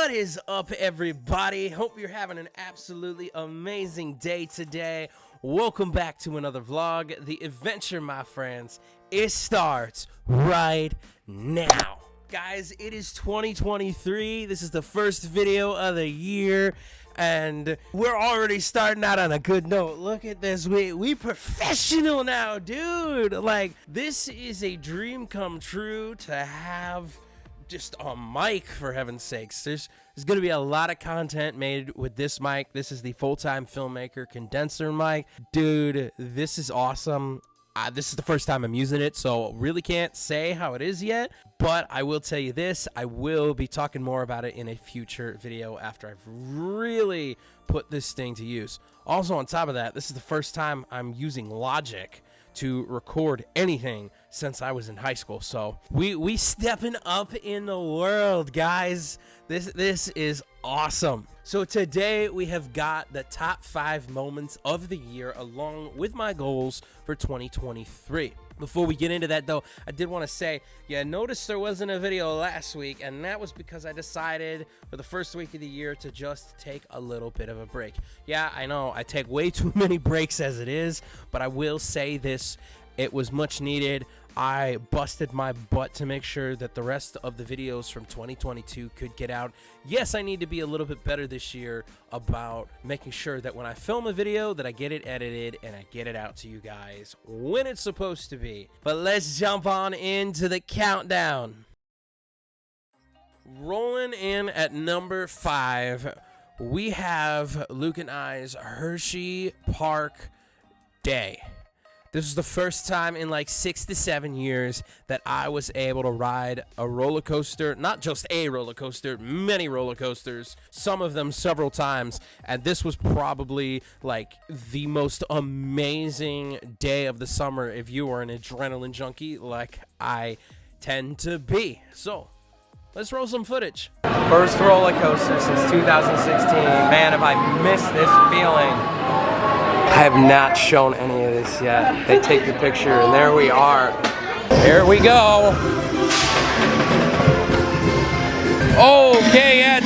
What is up, everybody? Hope you're having an absolutely amazing day today. Welcome back to another vlog. The adventure, my friends, it starts right now. Guys, it is 2023. This is the first video of the year, and we're already starting out on a good note. Look at this. We professional now, dude. Like, this is a dream come true to have just a mic, for heaven's sakes. There's going to be a lot of content made with this mic. This is the full-time filmmaker condenser mic. Dude, this is awesome. This is the first time I'm using it, so really can't say how it is yet, but I will tell you this, I will be talking more about it in a future video after I've really put this thing to use. Also, on top of that, this is the first time I'm using Logic to record anything since I was in high school. So we stepping up in the world, guys. This is awesome. So today we have got the top 5 moments of the year along with my goals for 2023. Before we get into that, though, I did want to say, yeah, notice there wasn't a video last week, and that was because I decided for the first week of the year to just take a little bit of a break. Yeah, I know I take way too many breaks as it is, but I will say this, it was much needed. I busted my butt to make sure that the rest of the videos from 2022 could get out. Yes, I need to be a little bit better this year about making sure that when I film a video that I get it edited and I get it out to you guys when it's supposed to be. But let's jump on into the countdown. Rolling in at number 5, we have Luke and I's Hershey Park Day. This is the first time in like 6 to 7 years that I was able to ride a roller coaster, not just a roller coaster, many roller coasters, some of them several times. And this was probably like the most amazing day of the summer if you are an adrenaline junkie like I tend to be. So let's roll some footage. First roller coaster since 2016. Man, have I missed this feeling. I have not shown any of this yet. They take the picture, and there we are. Here we go. Okay, yeah.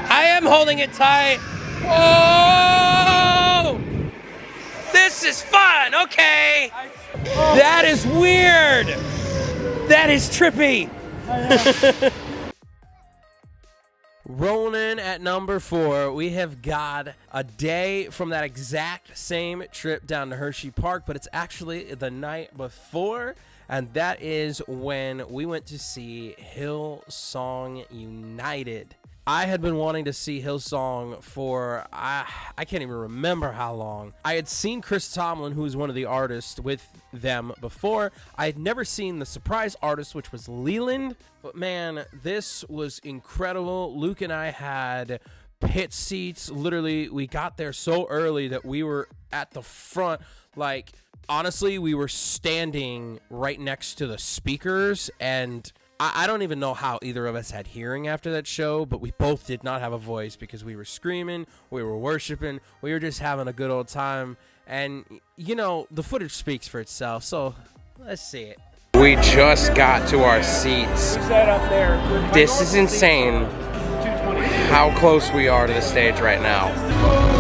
I am holding it tight. Oh! This is fun, okay. That is weird. That is trippy. Rolling at number 4, we have got a day from that exact same trip down to Hershey Park, but it's actually the night before, and that is when we went to see Hillsong United. I had been wanting to see Hillsong for, I can't even remember how long. I had seen Chris Tomlin, who was one of the artists with them before. I had never seen the surprise artist, which was Leland. But man, this was incredible. Luke and I had pit seats. Literally, we got there so early that we were at the front. Like, honestly, we were standing right next to the speakers, and I don't even know how either of us had hearing after that show, but we both did not have a voice because we were screaming, we were worshiping, we were just having a good old time. And, you know, the footage speaks for itself, so let's see it. We just got to our seats. This is insane how close we are to the stage right now.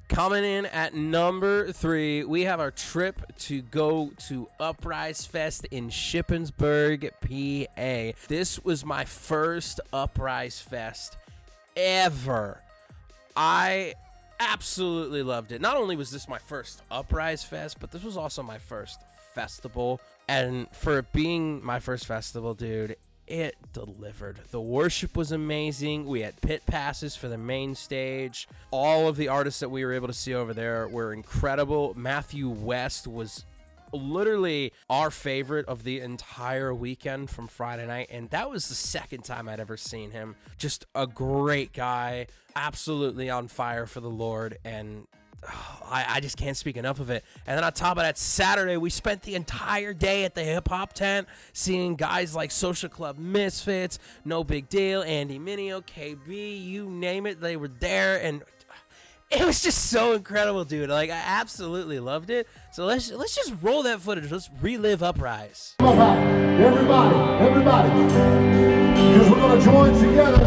Coming in at number 3, we have our trip to go to Uprise Fest in Shippensburg, PA. This was my first Uprise Fest ever. I absolutely loved it. Not only was this my first Uprise Fest, but this was also my first festival. And for it being my first festival, dude, it delivered. The worship was amazing. We had pit passes for the main stage. All of the artists that we were able to see over there were incredible. Matthew West was literally our favorite of the entire weekend from Friday night, and that was the second time I'd ever seen him. Just a great guy, absolutely on fire for the Lord, and I just can't speak enough of it. And then on top of that, Saturday, we spent the entire day at the hip-hop tent seeing guys like Social Club Misfits, No Big Deal, Andy Mineo, KB, you name it, they were there, and it was just so incredible, dude. Like, I absolutely loved it. So let's just roll that footage. Let's relive Uprise. Everybody, because we're going to join together.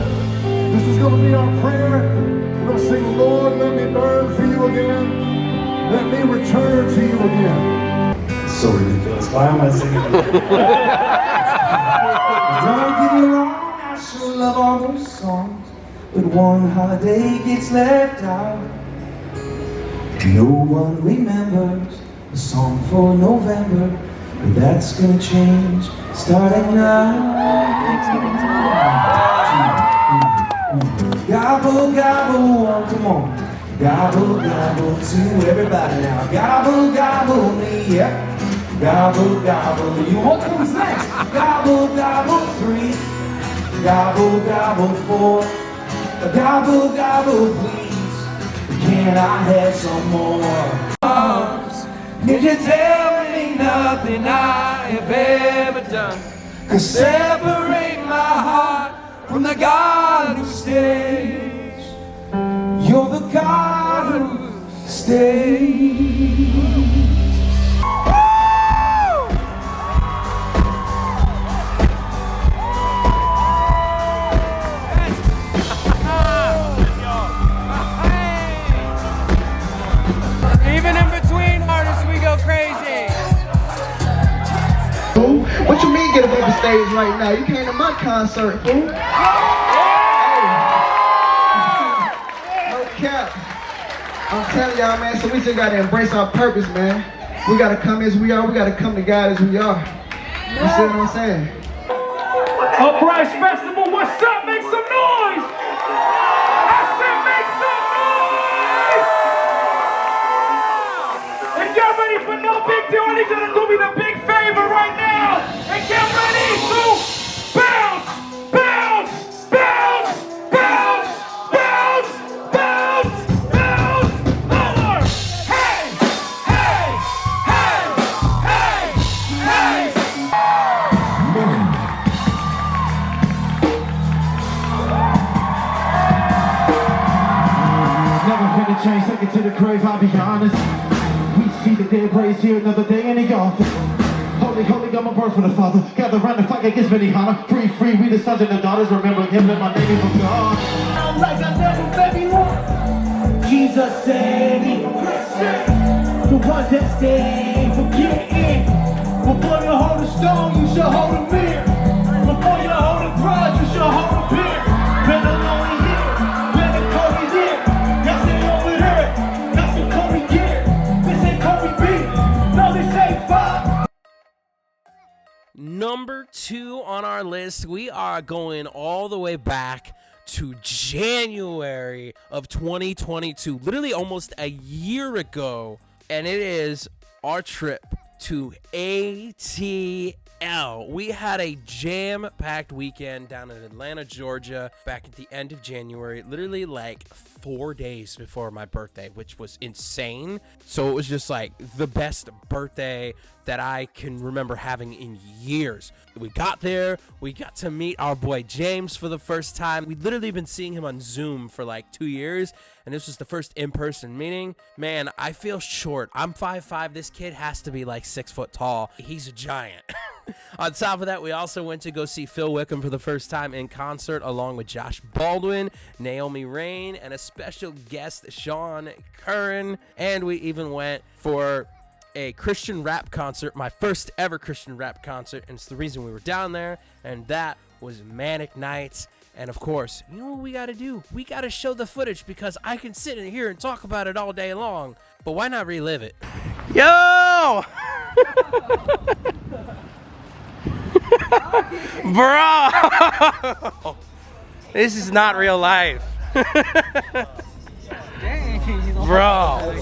This is going to be our prayer. We're going to sing, Lord, let me burn for you again. Let me return to you again. It's so ridiculous. Why am I singing this? Don't get me wrong, I sure love all those songs, but one holiday gets left out. No one remembers a song for November, but that's gonna change starting now. Gobble, gobble, come on. Gobble, gobble to everybody now. Gobble, gobble me, yeah. Gobble, gobble you. What comes next? Gobble, gobble 3. Gobble, gobble 4. Gobble, gobble please. Can I have some more? Can you tell me nothing I have ever done could separate my heart from the God who stays? You're the God who stays. Even in between artists, we go crazy. What you mean get up on the stage right now? You came to my concert, fool. Hey. No cap. I'm telling y'all, man, so we just gotta embrace our purpose, man. We gotta come as we are, we gotta come to God as we are. You see what I'm saying? Uprise Festival, what's up? Make some noise! I said make some noise! And get ready for No Big Deal. I need you to do me the big favor right now. And get ready to bounce, bounce, bounce, bounce, bounce, bounce, bounce, more. Hey, hey, hey, hey, hey. Never finna change, take it to the grave, I'll be honest. We see the dead raised here another day in the office. Holy, holy, I'm a birth for the Father. Gather round the flag against Benihana. Free, free, we the sons and the daughters. Remember him, let my name from God. I'm like I never met before. Jesus said he Christian. The ones that stay for getting. Before you hold a stone, you should hold a mirror. Before you hold a grudge, you should hold a beer. Better lonely here, better Kobe here. Y'all stay over there, that's some Kobe gear. This ain't Kobe B, no this ain't 5. Number 2 on our list, we are going all the way back to January of 2022, literally almost a year ago, and it is our trip to ATL. We had a jam-packed weekend down in Atlanta, Georgia, back at the end of January, literally like 4 days before my birthday, which was insane. So it was just like the best birthday that I can remember having in years. We got there, we got to meet our boy James for the first time. We'd literally been seeing him on Zoom for like 2 years, and this was the first in-person meeting. Man, I feel short. I'm 5'5". This kid has to be like 6 foot tall. He's a giant. On top of that, we also went to go see Phil Wickham for the first time in concert, along with Josh Baldwin, Naomi Rain, and a special guest, Sean Curran. And we even went for a Christian rap concert, my first ever Christian rap concert, and it's the reason we were down there, and that was Manic Nights. And of course, you know what we gotta do? We gotta show the footage, because I can sit in here and talk about it all day long, but why not relive it? Yo! Bro! This is not real life. Bro.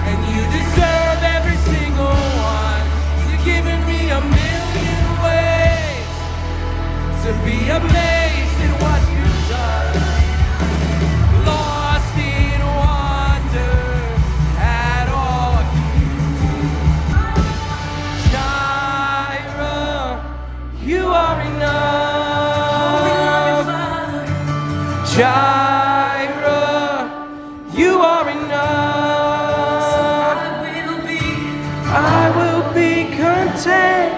And you deserve every single one. You're giving me a million ways to be amazed at what you've done. Lost in wonder at all you do. Jireh, you are enough. Jireh, you are enough. I will be content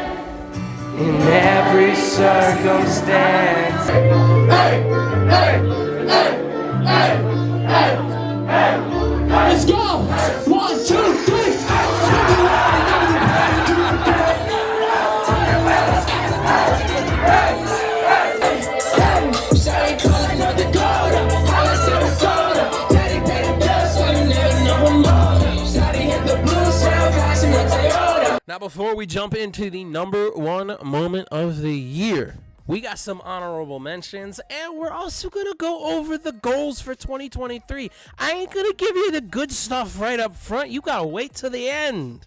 in every circumstance. Let's go! 1, 2, 3. Now, before we jump into the number one moment of the year, we got some honorable mentions, and we're also going to go over the goals for 2023. I ain't going to give you the good stuff right up front. You got to wait till the end.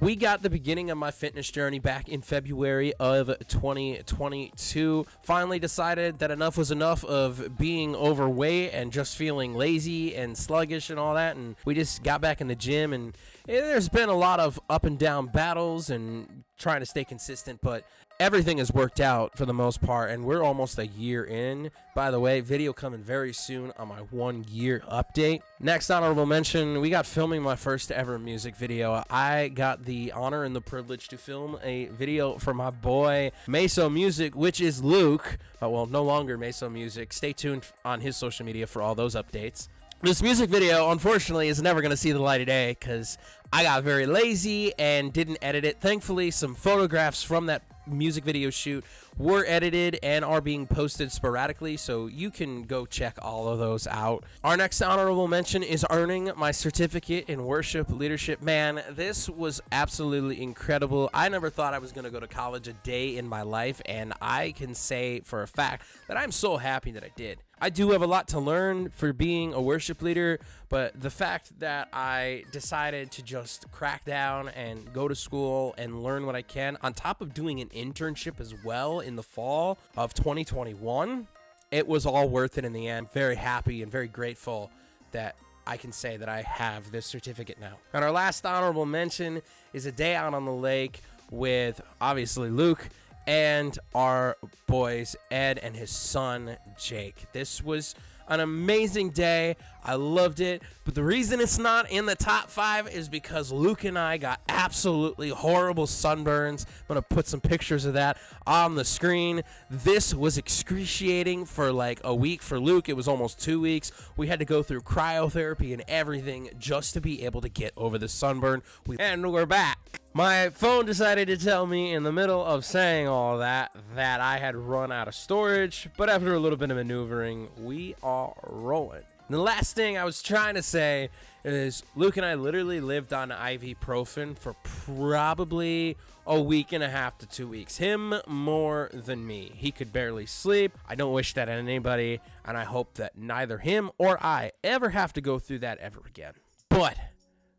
We got the beginning of my fitness journey back in February of 2022. Finally decided that enough was enough of being overweight and just feeling lazy and sluggish and all that. And we just got back in the gym, and there's been a lot of up and down battles and trying to stay consistent, but everything has worked out for the most part, and we're almost a year in. By the way, video coming very soon on my 1 year update. Next honorable mention, we got filming my first ever music video. I got the honor and the privilege to film a video for my boy Meso Music, which is Luke. Well, no longer Meso Music. Stay tuned on his social media for all those updates. This music video, unfortunately, is never going to see the light of day because I got very lazy and didn't edit it. Thankfully, some photographs from that music video shoot were edited and are being posted sporadically, so you can go check all of those out. Our next honorable mention is earning my certificate in worship leadership. Man, this was absolutely incredible. I never thought I was going to go to college a day in my life, and I can say for a fact that I'm so happy that I did. I do have a lot to learn for being a worship leader, but the fact that I decided to just crack down and go to school and learn what I can, on top of doing an internship as well in the fall of 2021, it was all worth it in the end. Very happy and very grateful that I can say that I have this certificate now. And our last honorable mention is a day out on the lake with, obviously, Luke and our boys Ed and his son Jake. This was an amazing day. I loved it, but the reason it's not in the top 5 is because Luke and I got absolutely horrible sunburns. I'm gonna put some pictures of that on the screen. This was excruciating for like a week. For Luke, it was almost 2 weeks. We had to go through cryotherapy and everything just to be able to get over the sunburn. And we're back. My phone decided to tell me in the middle of saying all that I had run out of storage, but after a little bit of maneuvering, we are rolling. The last thing I was trying to say is Luke and I literally lived on ibuprofen for probably a week and a half to 2 weeks. Him more than me. He could barely sleep. I don't wish that on anybody, and I hope that neither him or I ever have to go through that ever again. But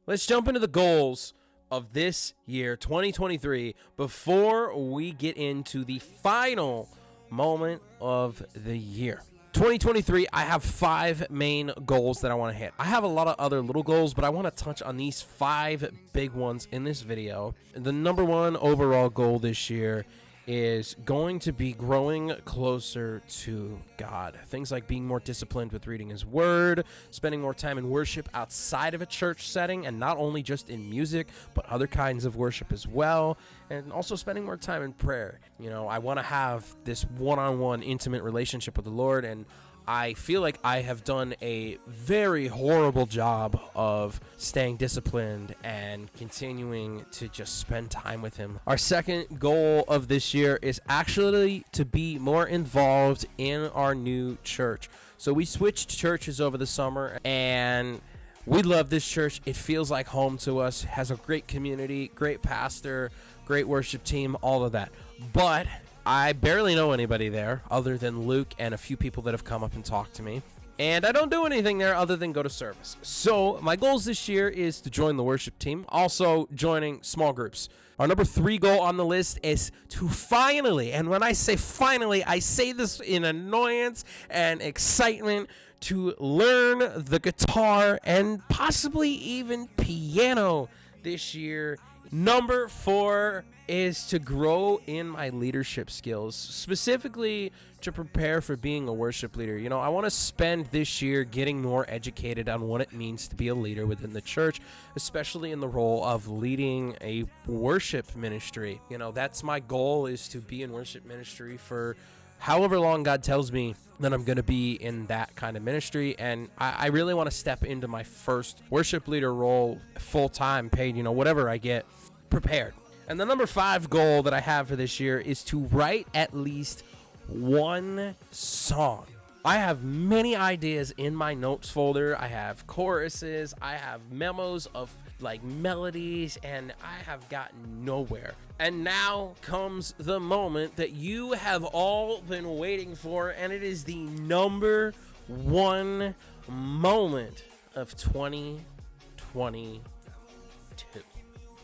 let's jump into the goals of this year, 2023, before we get into the final moment of the year. 2023, I have 5 main goals that I want to hit. I have a lot of other little goals, but I want to touch on these 5 big ones in this video. The number one overall goal this year is going to be growing closer to God. Things like being more disciplined with reading His Word, spending more time in worship outside of a church setting, and not only just in music, but other kinds of worship as well, and also spending more time in prayer. You know, I want to have this one-on-one intimate relationship with the Lord, and I feel like I have done a very horrible job of staying disciplined and continuing to just spend time with Him. Our second goal of this year is actually to be more involved in our new church. So we switched churches over the summer, and We love this church. It feels like home to us. Has a great community, great pastor, great worship team, all of that. But I barely know anybody there other than Luke and a few people that have come up and talked to me. And I don't do anything there other than go to service. So my goals this year is to join the worship team, also joining small groups. Our number 3 goal on the list is to finally, and when I say finally, I say this in annoyance and excitement, to learn the guitar and possibly even piano this year. Number 4 is to grow in my leadership skills, specifically to prepare for being a worship leader. You know, I want to spend this year getting more educated on what it means to be a leader within the church, especially in the role of leading a worship ministry. You know, that's my goal, is to be in worship ministry for however long God tells me that I'm going to be in that kind of ministry. And I really want to step into my first worship leader role full-time, paid, you know, whatever I get, prepared. And the number 5 goal that I have for this year is to write at least one song. I have many ideas in my notes folder. I have choruses, I have memos of like melodies, and I have gotten nowhere. And now comes the moment that you have all been waiting for, and it is the number 1 moment of 2022.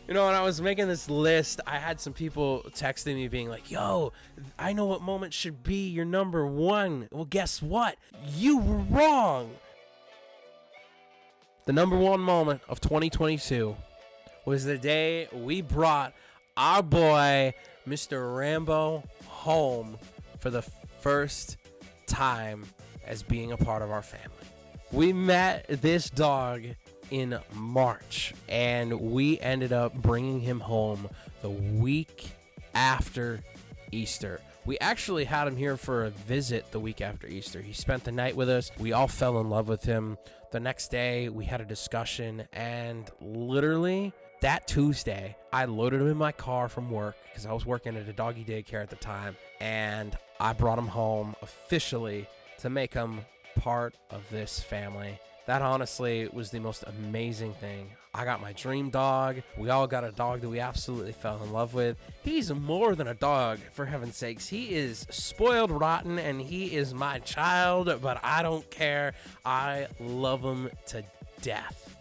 You know, when I was making this list, I had some people texting me being like, yo, I know what moment should be your number 1. Well, guess what? You were wrong. The number 1 moment of 2022 was the day we brought our boy, Mr. Rambo, home for the first time as being a part of our family. We met this dog in March, and we ended up bringing him home the week after Easter. We actually had him here for a visit the week after Easter. He spent the night with us. We all fell in love with him. The next day, we had a discussion, and literally that Tuesday, I loaded him in my car from work because I was working at a doggy daycare at the time, and I brought him home officially to make him part of this family. That honestly was the most amazing thing. I got my dream dog. We all got a dog that we absolutely fell in love with. He's more than a dog, for heaven's sakes. He is spoiled rotten, and he is my child, but I don't care. I love him to death.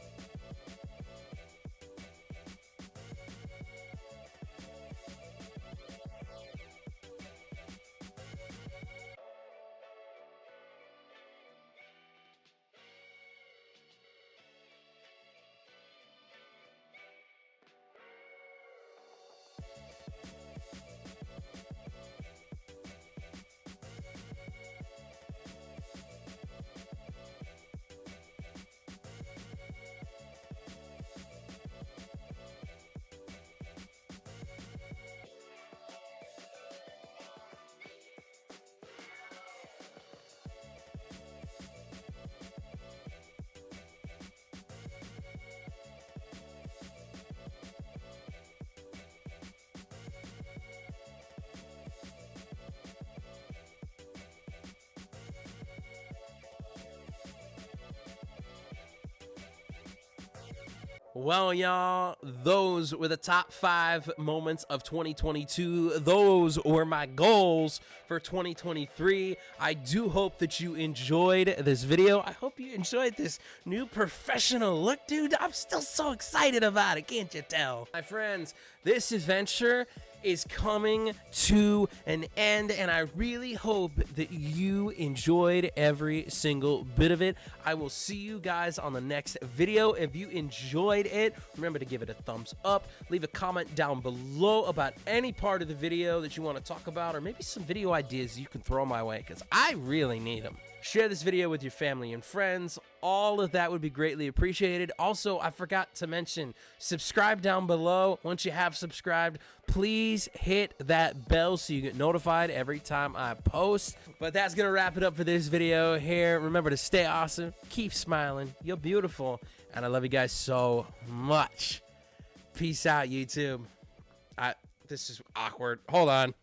Well, y'all, those were the top 5 moments of 2022. Those were my goals for 2023. I do hope that you enjoyed this video. I hope you enjoyed this new professional look, dude. I'm still so excited about it, can't you tell? My friends, this adventure is coming to an end, and I really hope that you enjoyed every single bit of it. I will see you guys on the next video. If you enjoyed it, remember to give it a thumbs up. Leave a comment down below about any part of the video that you want to talk about, or maybe some video ideas you can throw my way, because I really need them. Share this video with your family and friends. All of that would be greatly appreciated. Also, I forgot to mention, subscribe down below. Once you have subscribed, please hit that bell so you get notified every time I post. But that's going to wrap it up for this video here. Remember to stay awesome, keep smiling, you're beautiful, and I love you guys so much. Peace out, YouTube. This is awkward. Hold on.